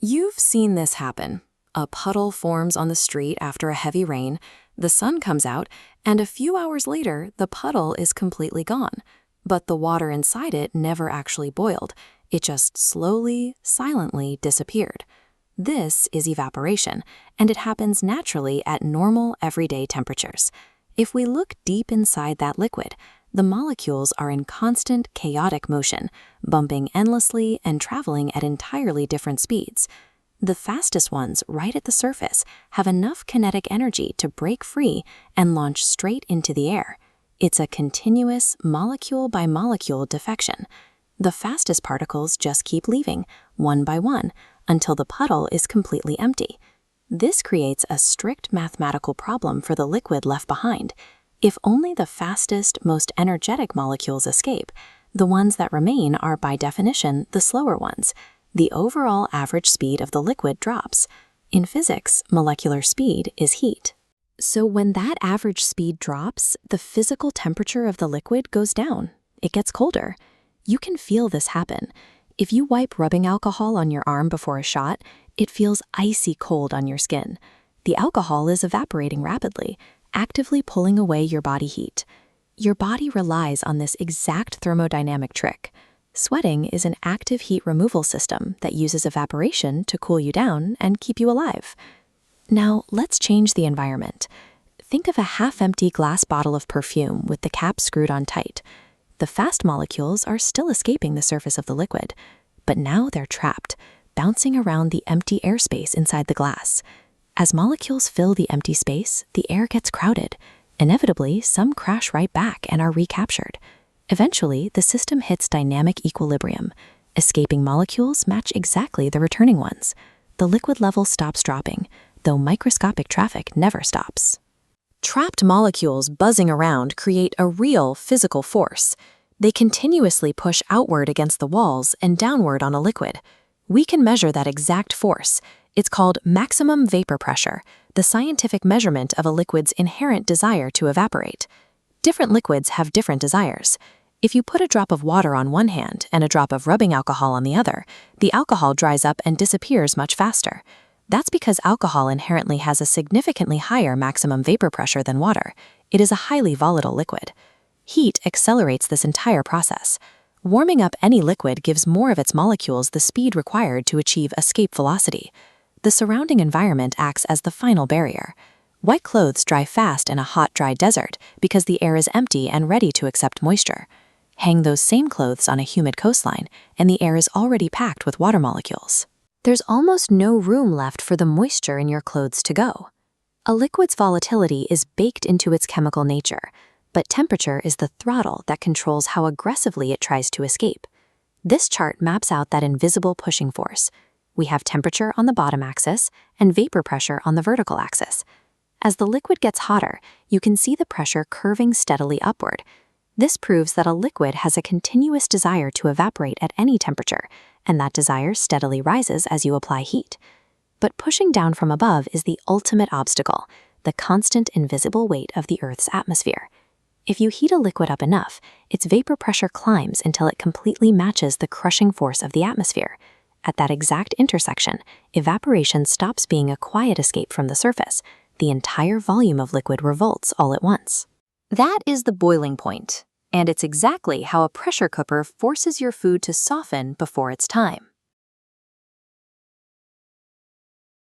You've seen this happen. A puddle forms on the street after a heavy rain, the sun comes out, and a few hours later, the puddle is completely gone. But the water inside it never actually boiled. It just slowly, silently disappeared. This is evaporation, and it happens naturally at normal, everyday temperatures. If we look deep inside that liquid, the molecules are in constant, chaotic motion, bumping endlessly and traveling at entirely different speeds. The fastest ones, right at the surface, have enough kinetic energy to break free and launch straight into the air. It's a continuous, molecule-by-molecule defection. The fastest particles just keep leaving, one by one, until the puddle is completely empty. This creates a strict mathematical problem for the liquid left behind. If only the fastest, most energetic molecules escape, the ones that remain are by definition the slower ones. The overall average speed of the liquid drops. In physics, molecular speed is heat. So when that average speed drops, the physical temperature of the liquid goes down. It gets colder. You can feel this happen. If you wipe rubbing alcohol on your arm before a shot, it feels icy cold on your skin. The alcohol is evaporating rapidly, actively pulling away your body heat. Your body relies on this exact thermodynamic trick. Sweating is an active heat removal system that uses evaporation to cool you down and keep you alive. Now, let's change the environment. Think of a half-empty glass bottle of perfume with the cap screwed on tight. The fast molecules are still escaping the surface of the liquid, but now they're trapped, bouncing around the empty airspace inside the glass. As molecules fill the empty space, the air gets crowded. Inevitably, some crash right back and are recaptured. Eventually, the system hits dynamic equilibrium. Escaping molecules match exactly the returning ones. The liquid level stops dropping, though microscopic traffic never stops. Trapped molecules buzzing around create a real physical force. They continuously push outward against the walls and downward on a liquid. We can measure that exact force. It's called maximum vapor pressure, the scientific measurement of a liquid's inherent desire to evaporate. Different liquids have different desires. If you put a drop of water on one hand and a drop of rubbing alcohol on the other, the alcohol dries up and disappears much faster. That's because alcohol inherently has a significantly higher maximum vapor pressure than water. It is a highly volatile liquid. Heat accelerates this entire process. Warming up any liquid gives more of its molecules the speed required to achieve escape velocity. The surrounding environment acts as the final barrier. White clothes dry fast in a hot, dry desert because the air is empty and ready to accept moisture. Hang those same clothes on a humid coastline, and the air is already packed with water molecules. There's almost no room left for the moisture in your clothes to go. A liquid's volatility is baked into its chemical nature, but temperature is the throttle that controls how aggressively it tries to escape. This chart maps out that invisible pushing force. We have temperature on the bottom axis and vapor pressure on the vertical axis. As the liquid gets hotter, you can see the pressure curving steadily upward. This proves that a liquid has a continuous desire to evaporate at any temperature, and that desire steadily rises as you apply heat. But pushing down from above is the ultimate obstacle, the constant invisible weight of the Earth's atmosphere. If you heat a liquid up enough, its vapor pressure climbs until it completely matches the crushing force of the atmosphere. At that exact intersection, evaporation stops being a quiet escape from the surface. The entire volume of liquid revolts all at once. That is the boiling point, and it's exactly how a pressure cooker forces your food to soften before it's time.